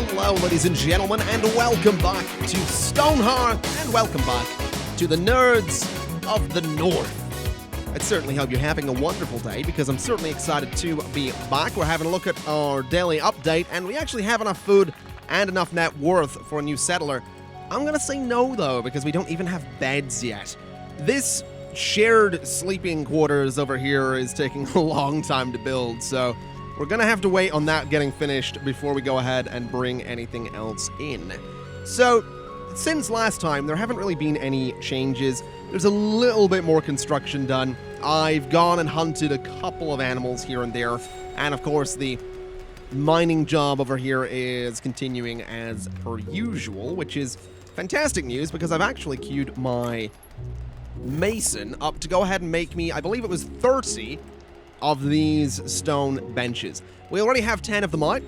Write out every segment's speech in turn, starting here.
Hello, ladies and gentlemen, and welcome back to Stonehearth, and welcome back to the Nerds of the North. I certainly hope you're having a wonderful day, because I'm certainly excited to be back. We're having a look at our daily update, and we actually have enough food and enough net worth for a new settler. I'm gonna say no, though, because we don't even have beds yet. This shared sleeping quarters over here is taking a long time to build, so we're gonna have to wait on that getting finished before we go ahead and bring anything else in. So, since last time, there haven't really been any changes. There's a little bit more construction done. I've gone and hunted a couple of animals here and there, and of course the mining job over here is continuing as per usual, which is fantastic news because I've actually queued my mason up to go ahead and make me, I believe it was 30 of these stone benches. We already have 10 of them out.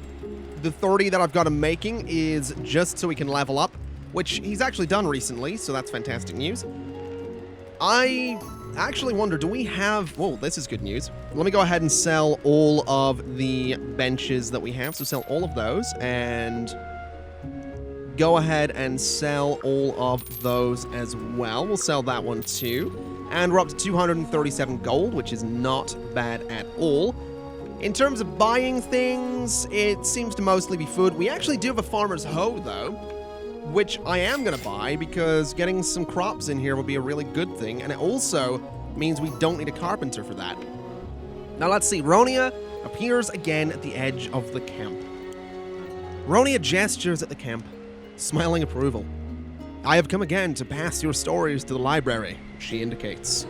The 30 that I've got him making is just so he can level up, which he's actually done recently, so that's fantastic news. I actually wonder, do we have... Whoa, this is good news. Let me go ahead and sell all of the benches that we have, so sell all of those, and go ahead and sell all of those as well. We'll sell that one too. And we're up to 237 gold, which is not bad at all. In terms of buying things, it seems to mostly be food. We actually do have a farmer's hoe, though, which I am going to buy because getting some crops in here would be a really good thing. And it also means we don't need a carpenter for that. Now let's see. Ronia appears again at the edge of the camp. Ronia gestures at the camp, smiling approval. I have come again to pass your stories to the library, she indicates.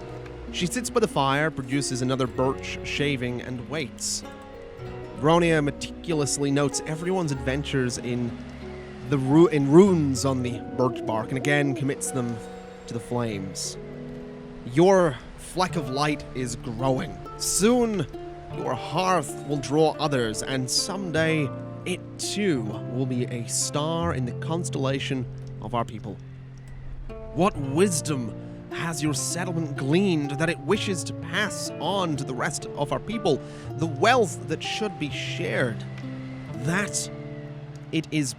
She sits by the fire, produces another birch shaving, and waits. Ronia meticulously notes everyone's adventures in runes on the birch bark, and again commits them to the flames. Your fleck of light is growing. Soon, your hearth will draw others, and someday it too will be a star in the constellation of our people. What wisdom has your settlement gleaned that it wishes to pass on to the rest of our people? The wealth that should be shared. That it is...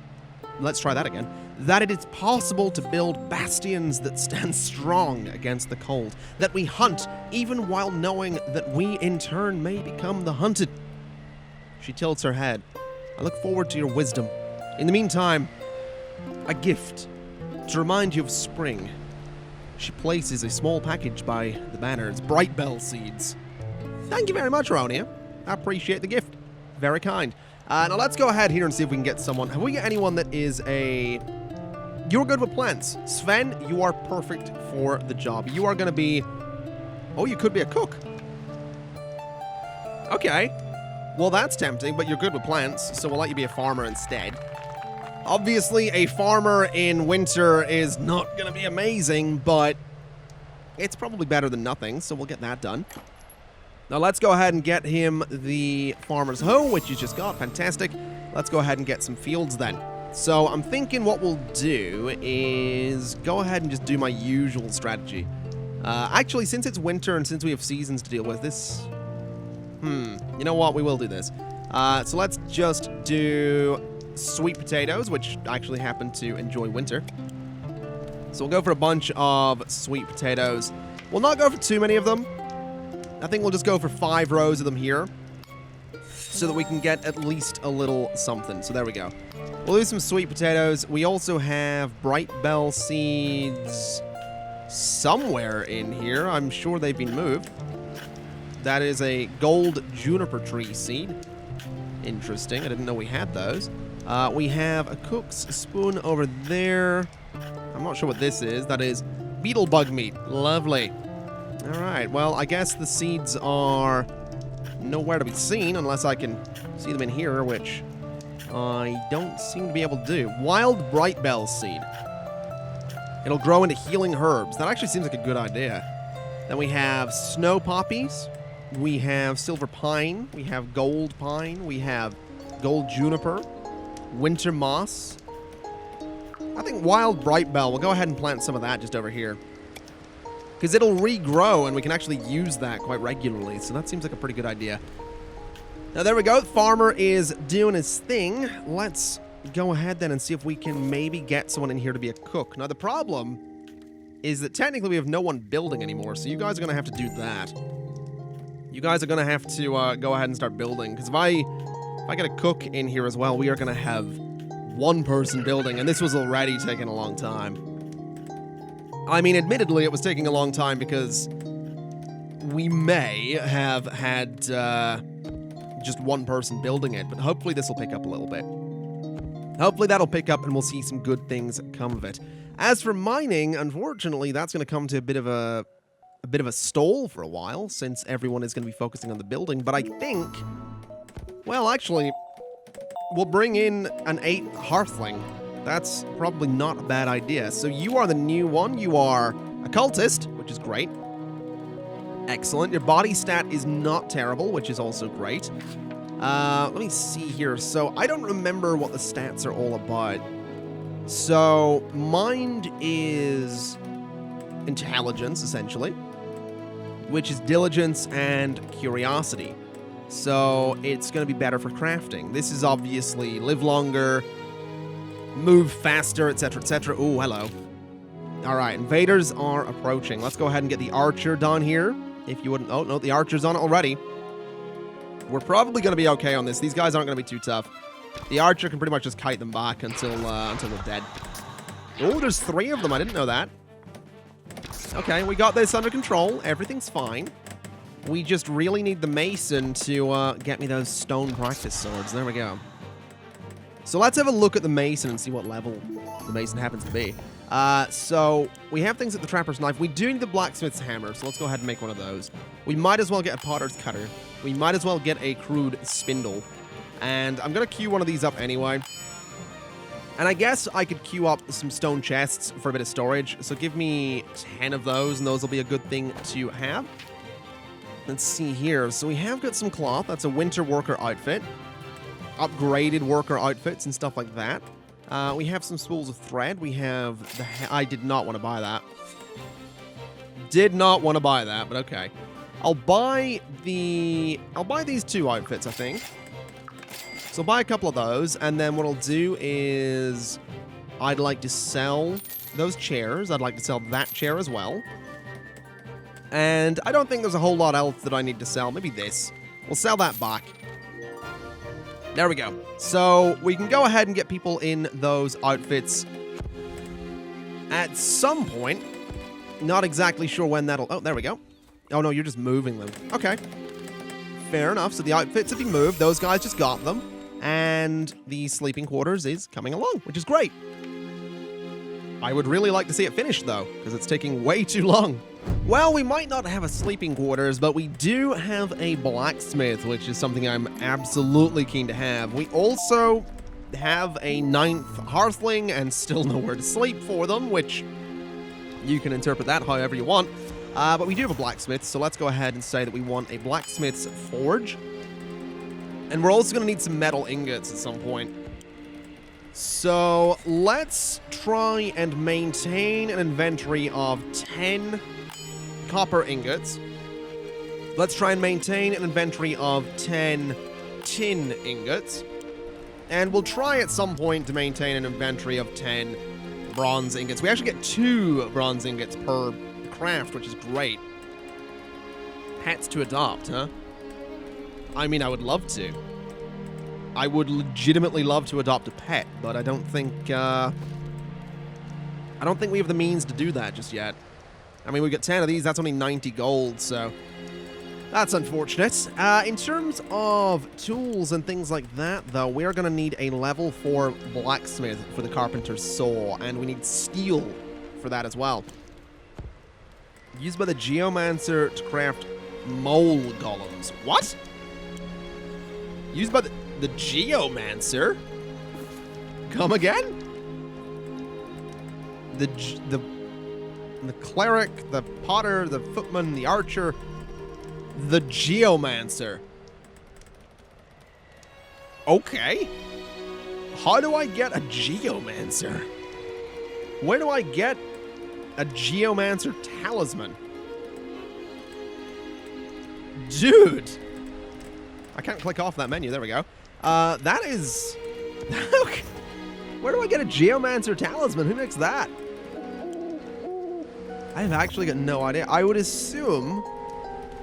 Let's try that again. That it is possible to build bastions that stand strong against the cold. That we hunt even while knowing that we in turn may become the hunted. She tilts her head. I look forward to your wisdom. In the meantime, a gift to remind you of spring. She places a small package by the banners, bright bell seeds. Thank you very much, Ronia. I appreciate the gift. Very kind. Now let's go ahead here and see if we can get someone. Have we got anyone that is a... You're good with plants. Sven, you are perfect for the job. You are going to be... Oh, you could be a cook. Okay. Well, that's tempting, but you're good with plants, so we'll let you be a farmer instead. Obviously, a farmer in winter is not going to be amazing, but it's probably better than nothing, so we'll get that done. Now, let's go ahead and get him the farmer's hoe, which he's just got. Fantastic. Let's go ahead and get some fields then. So, I'm thinking what we'll do is go ahead and just do my usual strategy. Actually, since it's winter and since we have seasons to deal with, this... you know what? We will do this. So let's just do sweet potatoes, which actually happen to enjoy winter. So we'll go for a bunch of sweet potatoes. We'll not go for too many of them. I think we'll just go for 5 rows of them here so that we can get at least a little something. So there we go. We'll do some sweet potatoes. We also have bright bell seeds somewhere in here. I'm sure they've been moved. That is a gold juniper tree seed. Interesting. I didn't know we had those. We have a cook's spoon over there. I'm not sure what this is. That is beetle bug meat. Lovely. All right. Well, I guess the seeds are nowhere to be seen unless I can see them in here, which I don't seem to be able to do. Wild bright bell seed. It'll grow into healing herbs. That actually seems like a good idea. Then we have snow poppies. We have silver pine, we have gold pine, we have gold juniper, winter moss. I think wild bright bell, we'll go ahead and plant some of that just over here. Because it'll regrow and we can actually use that quite regularly, so that seems like a pretty good idea. Now there we go, farmer is doing his thing. Let's go ahead then and see if we can maybe get someone in here to be a cook. Now, the problem is that technically we have no one building anymore, so you guys are going to have to do that. You guys are going to have to go ahead and start building, because if I get a cook in here as well, we are going to have one person building, and this was already taking a long time. I mean, admittedly, it was taking a long time because we may have had just one person building it, but hopefully this will pick up a little bit. Hopefully that'll pick up and we'll see some good things come of it. As for mining, unfortunately, that's going to come to a bit of a stall for a while, since everyone is going to be focusing on the building. But I think, well, actually, we'll bring in an 8 Hearthling. That's probably not a bad idea. So you are the new one. You are a cultist, which is great. Excellent. Your body stat is not terrible, which is also great. Let me see here. So I don't remember what the stats are all about. So mind is intelligence, essentially, which is diligence and curiosity. So it's going to be better for crafting. This is obviously live longer, move faster, etc., etc. Ooh, hello. All right, invaders are approaching. Let's go ahead and get the archer down here. If you wouldn't... Oh, no, the archer's on it already. We're probably going to be okay on this. These guys aren't going to be too tough. The archer can pretty much just kite them back until they're dead. Oh, there's 3 of them. I didn't know that. Okay, we got this under control. Everything's fine. We just really need the mason to get me those stone practice swords. There we go. So let's have a look at the mason and see what level the mason happens to be. So we have things at the trapper's knife. We do need the blacksmith's hammer, so let's go ahead and make one of those. We might as well get a potter's cutter. We might as well get a crude spindle. And I'm going to queue one of these up anyway. And I guess I could queue up some stone chests for a bit of storage. So give me 10 of those, and those will be a good thing to have. Let's see here. So we have got some cloth. That's a winter worker outfit. Upgraded worker outfits and stuff like that. We have some spools of thread. We have the... I did not want to buy that. Did not want to buy that, but okay. I'll buy these 2 outfits, I think. So I'll buy a couple of those, and then what I'll do is I'd like to sell those chairs. I'd like to sell that chair as well. And I don't think there's a whole lot else that I need to sell. Maybe this. We'll sell that back. There we go. So we can go ahead and get people in those outfits at some point. Not exactly sure when that'll... Oh, there we go. Oh, no, you're just moving them. Okay. Fair enough. So the outfits have been moved. Those guys just got them. And the sleeping quarters is coming along, which is great. I would really like to see it finished, though, because it's taking way too long. Well, we might not have a sleeping quarters, but we do have a blacksmith, which is something I'm absolutely keen to have. We also have a 9th Hearthling and still nowhere to sleep for them, which you can interpret that however you want. But we do have a blacksmith, so let's go ahead and say that we want a blacksmith's forge. And we're also going to need some metal ingots at some point. So let's try and maintain an inventory of 10 copper ingots. Let's try and maintain an inventory of 10 tin ingots. And we'll try at some point to maintain an inventory of 10 bronze ingots. We actually get 2 bronze ingots per craft, which is great. Pets to adopt, huh? I mean, I would love to. I would legitimately love to adopt a pet, but I don't think we have the means to do that just yet. I mean, we got 10 of these, that's only 90 gold, so that's unfortunate. In terms of tools and things like that, though, we're going to need a level 4 blacksmith for the carpenter's saw, and we need steel for that as well. Used by the geomancer to craft mole golems. What? Used by the geomancer? Come again? The cleric, the potter, the footman, the archer, the geomancer. Okay. How do I get a geomancer? Where do I get a geomancer talisman? Dude! I can't click off that menu. There we go. That is... Where do I get a Geomancer Talisman? Who makes that? I've actually got no idea. I would assume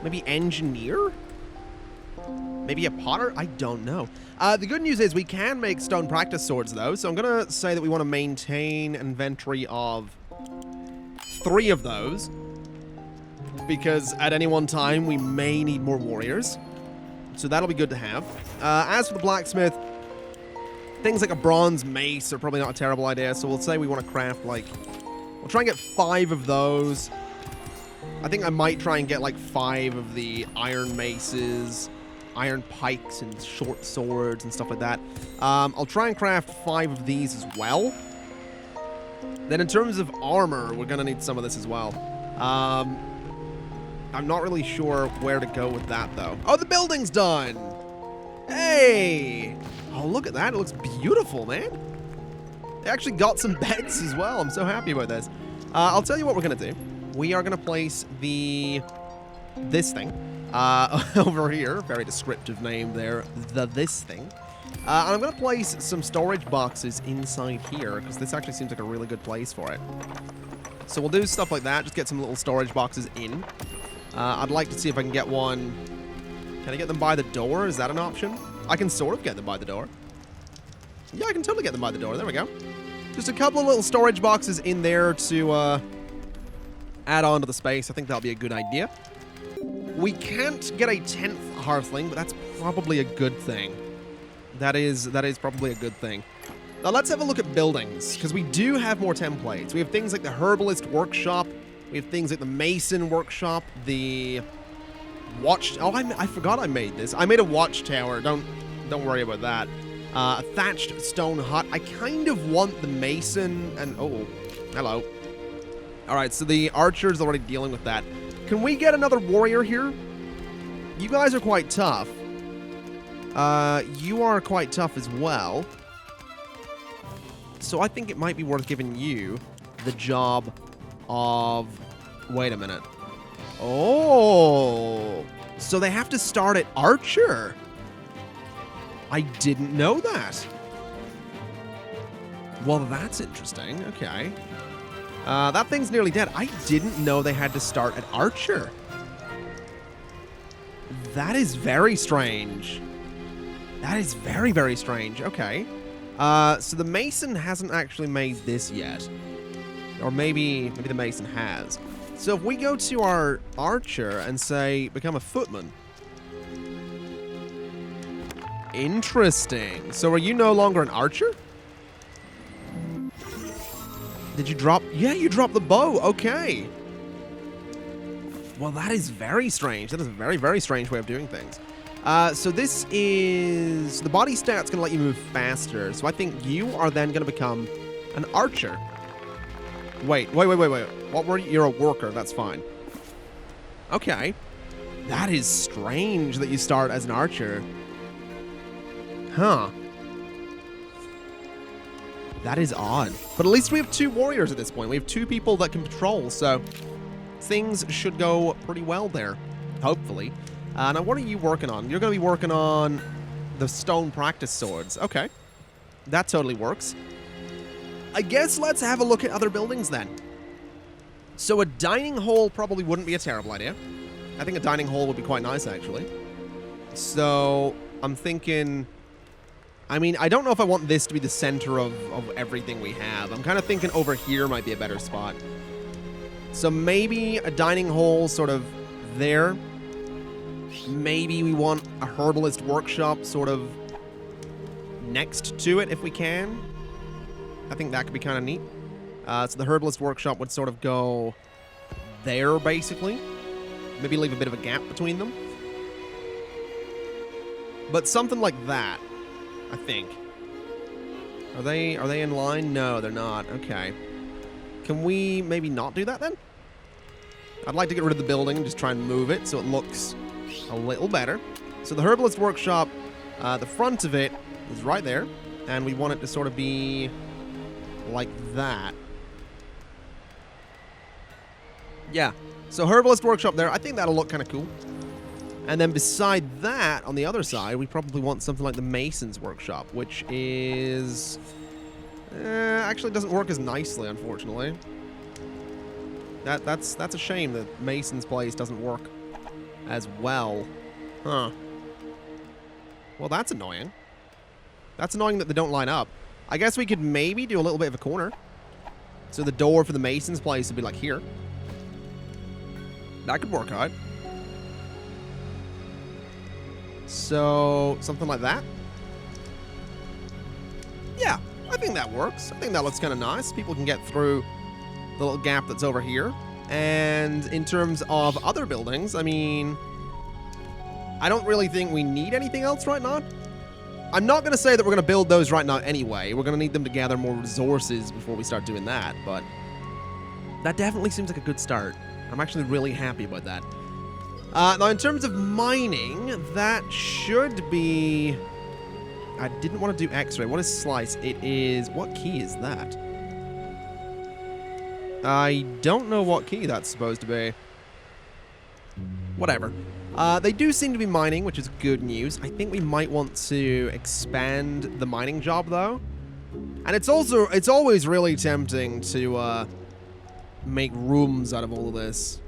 maybe Engineer? Maybe a Potter? I don't know. The good news is we can make stone practice swords, though, so I'm going to say that we want to maintain an inventory of 3 of those, because at any one time we may need more warriors, so that'll be good to have. As for the blacksmith, things like a bronze mace are probably not a terrible idea, so we'll say we want to craft, like, we'll try and get 5 of those. I think I might try and get, like, 5 of the iron maces, iron pikes, and short swords and stuff like that. I'll try and craft 5 of these as well. Then in terms of armor, we're going to need some of this as well. I'm not really sure where to go with that, though. Oh, the building's done! Hey! Oh, look at that. It looks beautiful, man. They actually got some beds as well. I'm so happy about this. I'll tell you what we're going to do. We are going to place this thing over here. Very descriptive name there. This thing. And I'm going to place some storage boxes inside here, because this actually seems like a really good place for it. So we'll do stuff like that. Just get some little storage boxes in. I'd like to see if I can get one. Can I get them by the door? Is that an option? I can sort of get them by the door. Yeah, I can totally get them by the door. There we go. Just a couple of little storage boxes in there to add on to the space. I think that'll be a good idea. We can't get a 10th Hearthling, but that's probably a good thing. That is probably a good thing. Now let's have a look at buildings, because we do have more templates. We have things like the Herbalist Workshop. We have things like the Mason Workshop, the Watch... Oh, I forgot I made this. I made a watchtower. Don't worry about that. A thatched stone hut. I kind of want the Mason and... Oh, hello. Alright, so the Archer's already dealing with that. Can we get another warrior here? You guys are quite tough. You are quite tough as well. So I think it might be worth giving you the job of... Wait a minute. Oh! So they have to start at Archer. I didn't know that. Well, that's interesting. Okay. That thing's nearly dead. I didn't know they had to start at Archer. That is very strange. That is very, very strange. Okay. So the Mason hasn't actually made this yet. Or maybe the Mason has. So if we go to our Archer and say, become a footman. Interesting. So are you no longer an Archer? Did you drop? Yeah, you dropped the bow. Okay. Well, that is very strange. That is a very, very strange way of doing things. So this is... The body stat's going to let you move faster. So I think you are then going to become an Archer. Wait. What were you? You're a worker. That's fine. Okay. That is strange that you start as an Archer. Huh. That is odd. But at least we have 2 warriors at this point. We have 2 people that can patrol, so things should go pretty well there. Hopefully. Now, what are you working on? You're going to be working on the stone practice swords. Okay. That totally works. I guess let's have a look at other buildings then. So a dining hall probably wouldn't be a terrible idea. I think a dining hall would be quite nice, actually. So I'm thinking... I mean, I don't know if I want this to be the center of everything we have. I'm kind of thinking over here might be a better spot. So maybe a dining hall sort of there. Maybe we want a herbalist workshop sort of next to it if we can. I think that could be kind of neat. So the herbalist workshop would sort of go there, basically. Maybe leave a bit of a gap between them. But something like that, I think. Are they in line? No, they're not. Okay. Can we maybe not do that then? I'd like to get rid of the building and just try and move it so it looks a little better. So the herbalist workshop, the front of it is right there, and we want it to sort of be like that. Yeah. So herbalist workshop there. I think that'll look kind of cool. And then beside that, on the other side, we probably want something like the Mason's Workshop, which is Actually doesn't work as nicely, unfortunately. That's a shame that Mason's place doesn't work as well. Huh. Well, that's annoying. That's annoying that they don't line up. I guess we could maybe do a little bit of a corner. So the door for the Mason's place would be like here. That could work out. So, something like that. Yeah, I think that works. I think that looks kind of nice. People can get through the little gap that's over here. And in terms of other buildings, I mean, I don't really think we need anything else right now. I'm not going to say that we're going to build those right now anyway. We're going to need them to gather more resources before we start doing that, but that definitely seems like a good start. I'm actually really happy about that. Now, in terms of mining, that should be... I didn't want to do X-ray. What is slice? It is... What key is that? I don't know what key that's supposed to be. Whatever. They do seem to be mining, which is good news. I think we might want to expand the mining job, though. And it's always really tempting to make rooms out of all of this,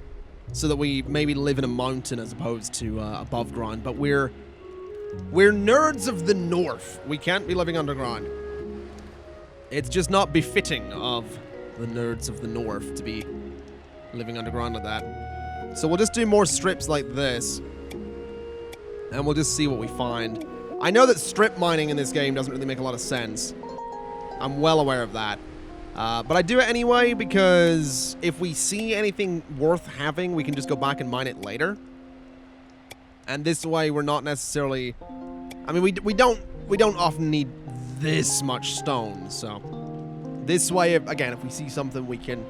so that we maybe live in a mountain as opposed to above ground. But we're nerds of the north. We can't be living underground. It's just not befitting of the nerds of the north to be living underground like that. So we'll just do more strips like this, and we'll just see what we find. I know that strip mining in this game doesn't really make a lot of sense. I'm well aware of that. But I do it anyway because if we see anything worth having, we can just go back and mine it later. And this way we're not necessarily... I mean, we don't often need this much stone, so... This way, again, if we see something, we can...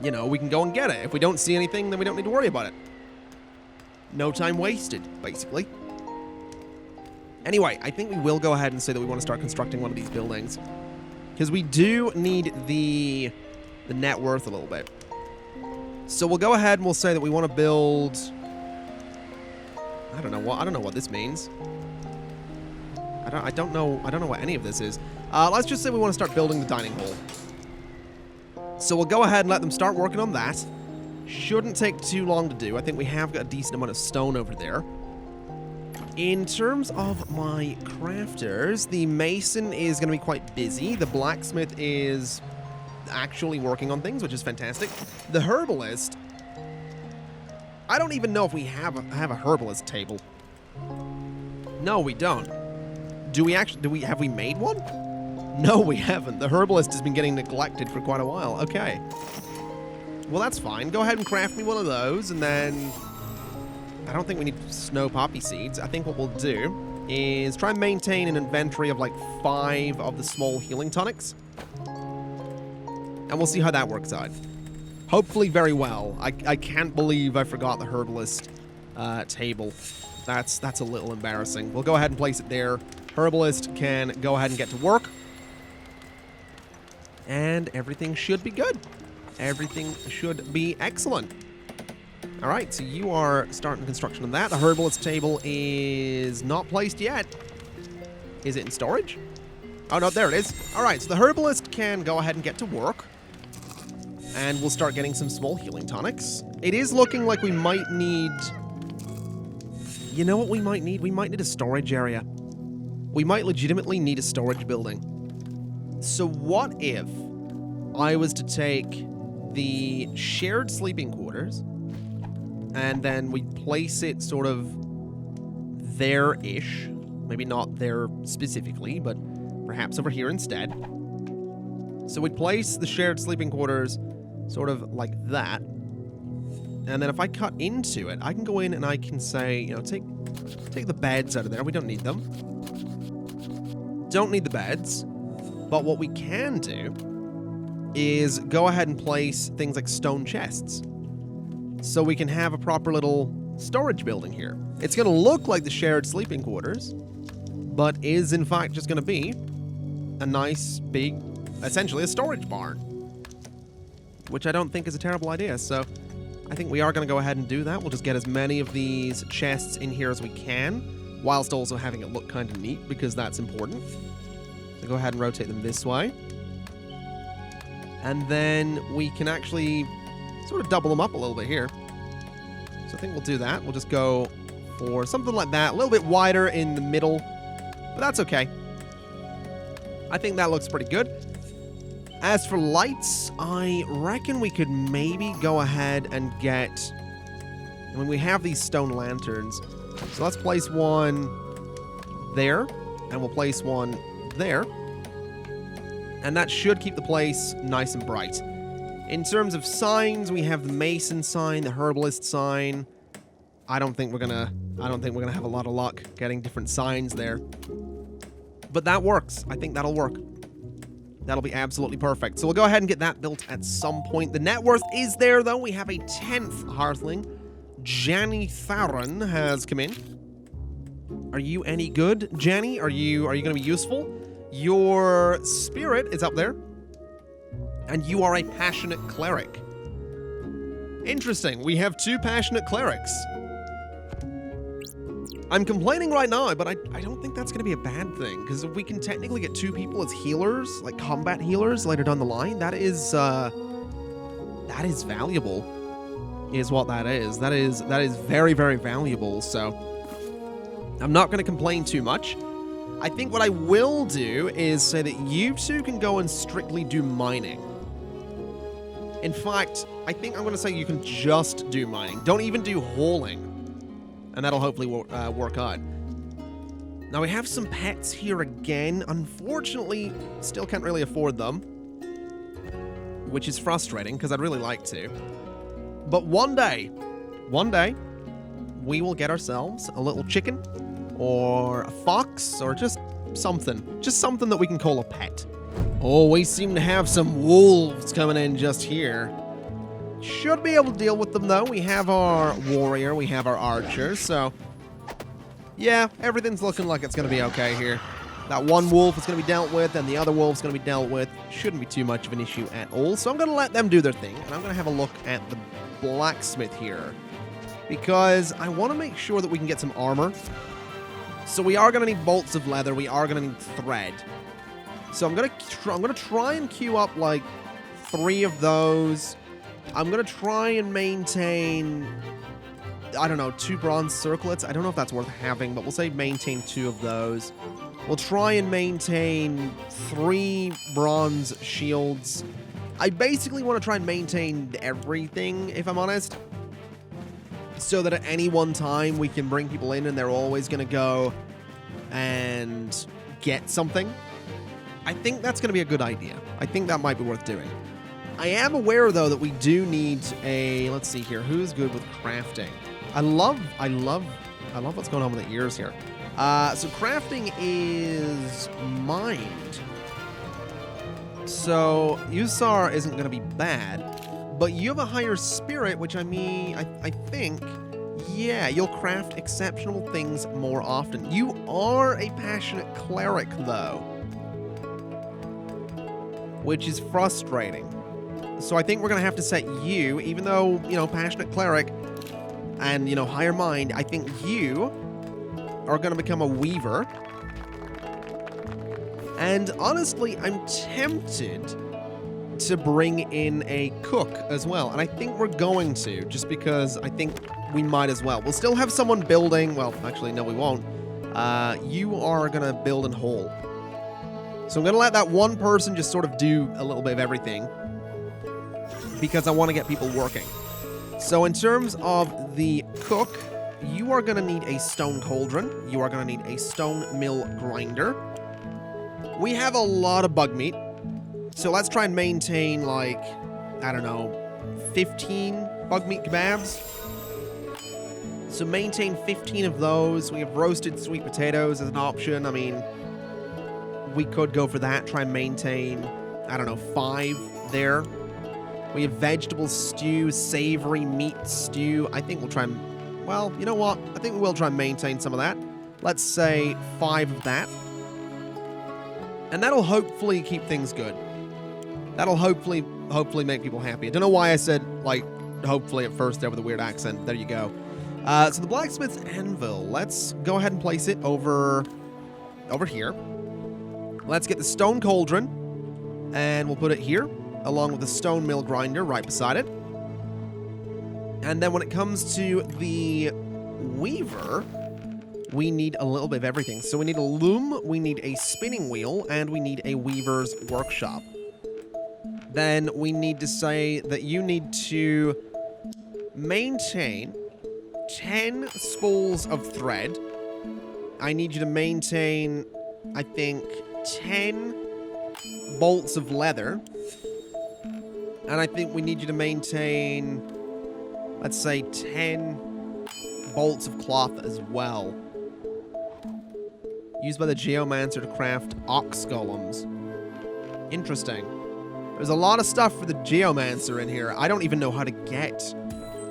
You know, we can go and get it. If we don't see anything, then we don't need to worry about it. No time wasted, basically. Anyway, I think we will go ahead and say that we want to start constructing one of these buildings. Because we do need the net worth a little bit. So we'll go ahead and we'll say that we want to build... I don't know what this means. I don't know what any of this is. Let's just say we want to start building the dining hall. So we'll go ahead and let them start working on that. Shouldn't take too long to do. I think we have got a decent amount of stone over there. In terms of my crafters, the mason is going to be quite busy. The blacksmith is actually working on things, which is fantastic. The herbalist... I don't even know if we have a herbalist table. No, we don't. Have we made one? No, we haven't. The herbalist has been getting neglected for quite a while. Okay. Well, that's fine. Go ahead and craft me one of those, and then... I don't think we need snow poppy seeds. I think what we'll do is try and maintain an inventory of like 5 of the small healing tonics. And we'll see how that works out. Hopefully very well. I can't believe I forgot the herbalist table. That's a little embarrassing. We'll go ahead and place it there. Herbalist can go ahead and get to work. And everything should be good. Everything should be excellent. All right, so you are starting construction on that. The herbalist table is not placed yet. Is it in storage? Oh, no, there it is. All right, so the herbalist can go ahead and get to work. And we'll start getting some small healing tonics. It is looking like we might need... You know what we might need? We might need a storage area. We might legitimately need a storage building. So what if I was to take the shared sleeping quarters and then we place it sort of there-ish. Maybe not there specifically, but perhaps over here instead. So we'd place the shared sleeping quarters sort of like that. And then if I cut into it, I can go in and I can say, you know, take the beds out of there. We don't need them. Don't need the beds. But what we can do is go ahead and place things like stone chests. So we can have a proper little storage building here. It's going to look like the shared sleeping quarters, but is in fact just going to be a nice, big, essentially a storage barn. Which I don't think is a terrible idea, so I think we are going to go ahead and do that. We'll just get as many of these chests in here as we can, whilst also having it look kind of neat, because that's important. So go ahead and rotate them this way. And then we can actually sort of double them up a little bit here. So I think we'll do that. We'll just go for something like that. A little bit wider in the middle. But that's okay. I think that looks pretty good. As for lights, I reckon we could maybe go ahead and get... I mean, we have these stone lanterns. So let's place one there. And we'll place one there. And that should keep the place nice and bright. In terms of signs, we have the Mason sign, the Herbalist sign. I don't think we're gonna have a lot of luck getting different signs there. But that works. I think that'll work. That'll be absolutely perfect. So we'll go ahead and get that built at some point. The net worth is there, though. We have a 10th Hearthling. Janny Theron has come in. Are you any good, Janny? Are you going to be useful? Your spirit is up there. And you are a passionate cleric. Interesting. We have 2 passionate clerics. I'm complaining right now, but I don't think that's going to be a bad thing, because if we can technically get 2 people as healers, like combat healers, later down the line, that is valuable, is what that is. That is very, very valuable, so I'm not going to complain too much. I think what I will do is say that you 2 can go and strictly do mining. In fact, I think I'm going to say you can just do mining. Don't even do hauling. And that'll hopefully work out. Now, we have some pets here again. Unfortunately, still can't really afford them. Which is frustrating, because I'd really like to. But one day, we will get ourselves a little chicken, or a fox, or just something. Just something that we can call a pet. Oh, we seem to have some wolves coming in just here. Should be able to deal with them, though. We have our warrior, we have our archer, so... yeah, everything's looking like it's going to be okay here. That one wolf is going to be dealt with, and the other wolf's going to be dealt with. Shouldn't be too much of an issue at all, so I'm going to let them do their thing, and I'm going to have a look at the blacksmith here. Because I want to make sure that we can get some armor. So we are going to need bolts of leather, we are going to need thread. So I'm going to try and queue up, like, 3 of those... I'm going to try and maintain, I don't know, 2 bronze circlets. I don't know if that's worth having, but we'll say maintain 2 of those. We'll try and maintain 3 bronze shields. I basically want to try and maintain everything, if I'm honest. So that at any one time we can bring people in and they're always going to go and get something. I think that's going to be a good idea. I think that might be worth doing. I am aware, though, that we do need a... let's see here. Who's good with crafting? I love what's going on with the ears here. So crafting is mind. So Usar isn't going to be bad. But you have a higher spirit, which I mean, I think... yeah, you'll craft exceptional things more often. You are a passionate cleric, though. Which is frustrating. So I think we're going to have to set you, even though, you know, passionate cleric and, you know, higher mind, I think you are going to become a weaver. And honestly, I'm tempted to bring in a cook as well. And I think we're going to, just because I think we might as well. We'll still have someone building. Well, actually, no, we won't. You are going to build and haul. So I'm going to let that one person just sort of do a little bit of everything, because I want to get people working. So in terms of the cook, you are going to need a stone cauldron. You are going to need a stone mill grinder. We have a lot of bug meat. So let's try and maintain, like, I don't know, 15 bug meat kebabs. So maintain 15 of those. We have roasted sweet potatoes as an option. I mean, we could go for that. Try and maintain, I don't know, 5 there. We have vegetable stew, savory meat stew. I think we'll try and... well, you know what? I think we will try and maintain some of that. Let's say 5 of that. And that'll hopefully keep things good. That'll hopefully make people happy. I don't know why I said, like, hopefully at first there with a weird accent. There you go. So the blacksmith's anvil. Let's go ahead and place it over here. Let's get the stone cauldron, and we'll put it here, along with the stone mill grinder right beside it. And then when it comes to the weaver, we need a little bit of everything. So we need a loom, we need a spinning wheel, and we need a weaver's workshop. Then we need to say that you need to maintain 10 spools of thread. I need you to maintain, I think, 10 bolts of leather. And I think we need you to maintain, let's say, 10 bolts of cloth as well. Used by the geomancer to craft ox golems. Interesting. There's a lot of stuff for the geomancer in here. I don't even know how to get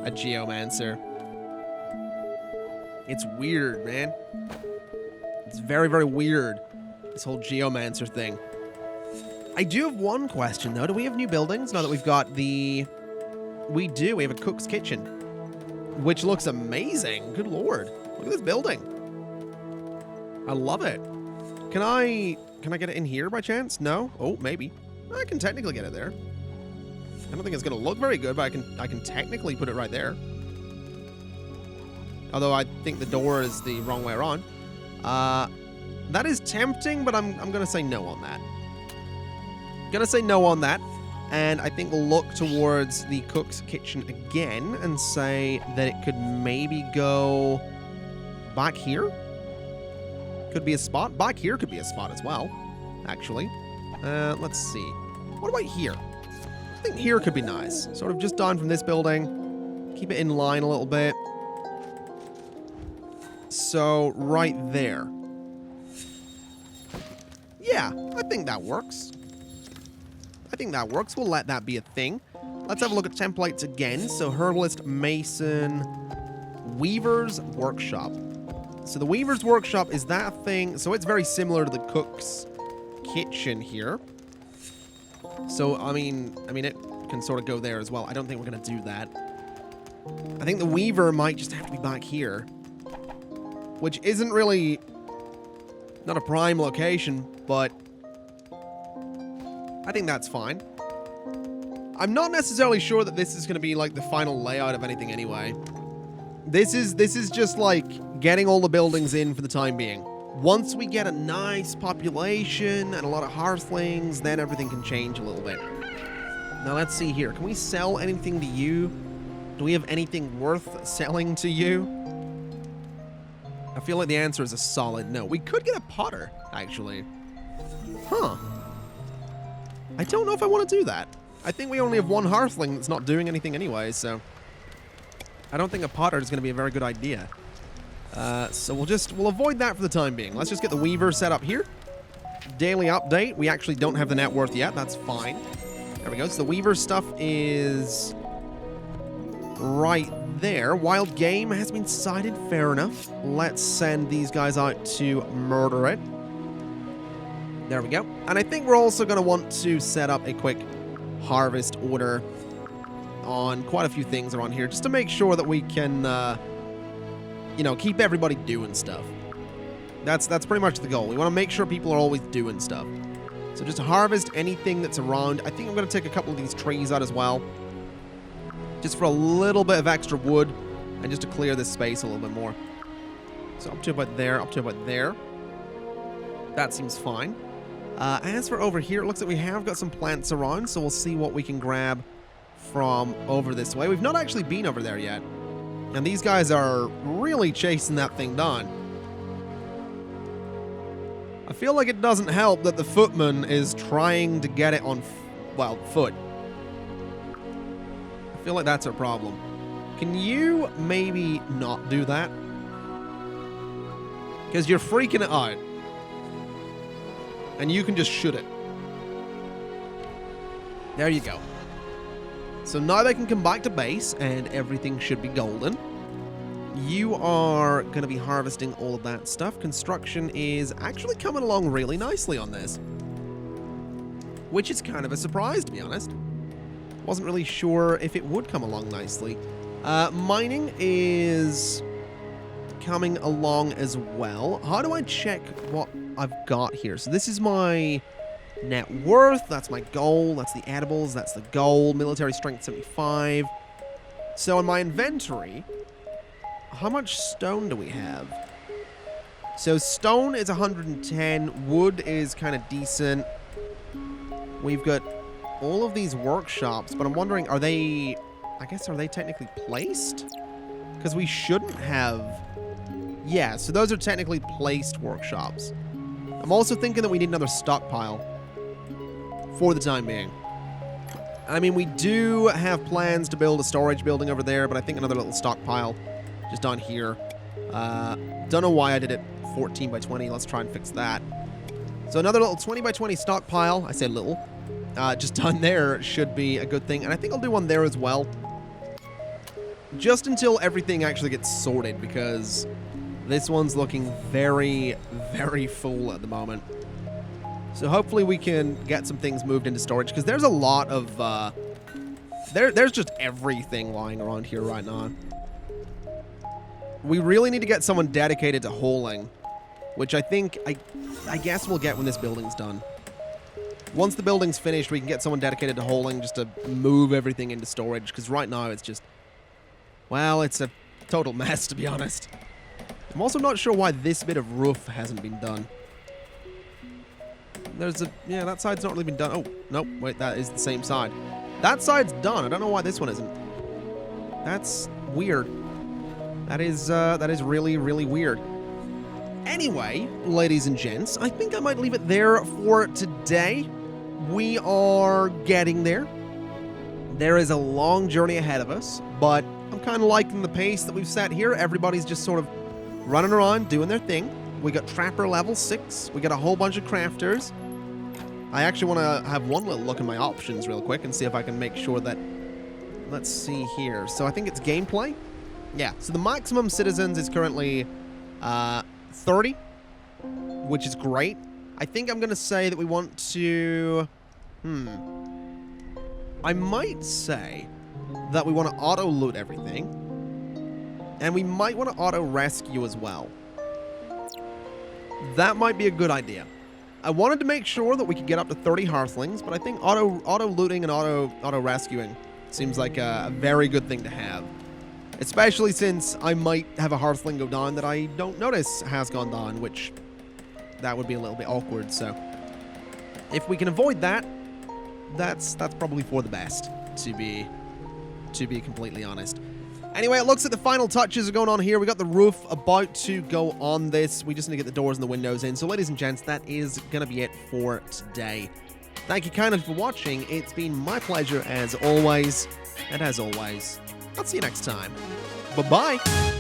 a geomancer. It's weird, man. It's very, very weird, this whole geomancer thing. I do have one question, though. Do we have new buildings now that we've got the... We do. We have a cook's kitchen, which looks amazing. Good lord. Look at this building. I love it. Can I get it in here by chance? No? Oh, maybe. I can technically get it there. I don't think it's going to look very good, but I can technically put it right there. Although I think the door is the wrong way around. That is tempting, but I'm going to say no on that. Going to say no on that. And I think we'll look towards the cook's kitchen again and say that it could maybe go back here. Could be a spot. Back here could be a spot as well, actually. Let's see. What about here? I think here could be nice. Sort of just down from this building. Keep it in line a little bit. So, right there. Yeah, I think that works. I think that works. We'll let that be a thing. Let's have a look at templates again. So, Herbalist, Mason, Weaver's Workshop. So, the Weaver's Workshop is that thing. So, it's very similar to the cook's kitchen here. So, I mean, it can sort of go there as well. I don't think we're going to do that. I think the Weaver might just have to be back here. Which isn't really... not a prime location, but... I think that's fine. I'm not necessarily sure that this is going to be, like, the final layout of anything anyway. This is just, like, getting all the buildings in for the time being. Once we get a nice population and a lot of hearthlings, then everything can change a little bit. Now, let's see here. Can we sell anything to you? Do we have anything worth selling to you? I feel like the answer is a solid no. We could get a potter, actually. Huh. I don't know if I want to do that. I think we only have one hearthling that's not doing anything anyway, so... I don't think a potter is going to be a very good idea. So we'll avoid that for the time being. Let's just get the Weaver set up here. Daily update. We actually don't have the net worth yet. That's fine. There we go. So the Weaver stuff is right there. Wild game has been sighted. Fair enough. Let's send these guys out to murder it. There we go. And I think we're also going to want to set up a quick harvest order on quite a few things around here, just to make sure that we can, you know, keep everybody doing stuff. That's pretty much the goal. We want to make sure people are always doing stuff. So just harvest anything that's around. I think I'm going to take a couple of these trees out as well, just for a little bit of extra wood, and just to clear this space a little bit more. So up to about there, up to about there. That seems fine. As for over here, it looks like we have got some plants around, so we'll see what we can grab from over this way. We've not actually been over there yet, and these guys are really chasing that thing down. I feel like it doesn't help that the footman is trying to get it on, well, foot. I feel like that's our problem. Can you maybe not do that? Because you're freaking it out. And you can just shoot it. There you go. So now they can come back to base and everything should be golden. You are going to be harvesting all of that stuff. Construction is actually coming along really nicely on this, which is kind of a surprise, to be honest. Wasn't really sure if it would come along nicely. Mining is coming along as well. How do I check what I've got here. So this is my net worth. That's my gold. That's the edibles. That's the gold. Military strength 75. So in my inventory, how much stone do we have? So stone is 110. Wood is kind of decent. We've got all of these workshops, but I'm wondering, are they... I guess, are they technically placed? Because we shouldn't have... Yeah, so those are technically placed workshops. I'm also thinking that we need another stockpile for the time being. I mean, we do have plans to build a storage building over there, but I think another little stockpile just down here. Don't know why I did it 14 by 20. Let's try and fix that. So another little 20 by 20 stockpile. I say little. Just down there should be a good thing. And I think I'll do one there as well. Just until everything actually gets sorted, because this one's looking very, very full at the moment. So hopefully we can get some things moved into storage, because there's a lot of... There's just everything lying around here right now. We really need to get someone dedicated to holing, which I think, I guess we'll get when this building's done. Once the building's finished, we can get someone dedicated to holing just to move everything into storage, because right now it's just... Well, it's a total mess, to be honest. I'm also not sure why this bit of roof hasn't been done. There's a... Yeah, that side's not really been done. Oh, nope. Wait, that is the same side. That side's done. I don't know why this one isn't. That's weird. That is really, really weird. Anyway, ladies and gents, I think I might leave it there for today. We are getting there. There is a long journey ahead of us, but I'm kind of liking the pace that we've set here. Everybody's just sort of running around, doing their thing. We got Trapper level 6. We got a whole bunch of crafters. I actually want to have one little look at my options real quick and see if I can make sure that... Let's see here. So I think it's gameplay. Yeah, so the maximum citizens is currently 30, which is great. I think I'm going to say that we want to... I might say that we want to auto-loot everything. And we might want to auto-rescue as well. That might be a good idea. I wanted to make sure that we could get up to 30 Hearthlings, but I think auto-looting and auto-rescuing seems like a very good thing to have. Especially since I might have a Hearthling go down that I don't notice has gone down, which that would be a little bit awkward, so... If we can avoid that, that's probably for the best, to be completely honest. Anyway, it looks like the final touches are going on here. We got the roof about to go on this. We just need to get the doors and the windows in. So, ladies and gents, that is going to be it for today. Thank you kindly for watching. It's been my pleasure as always. And as always, I'll see you next time. Bye-bye.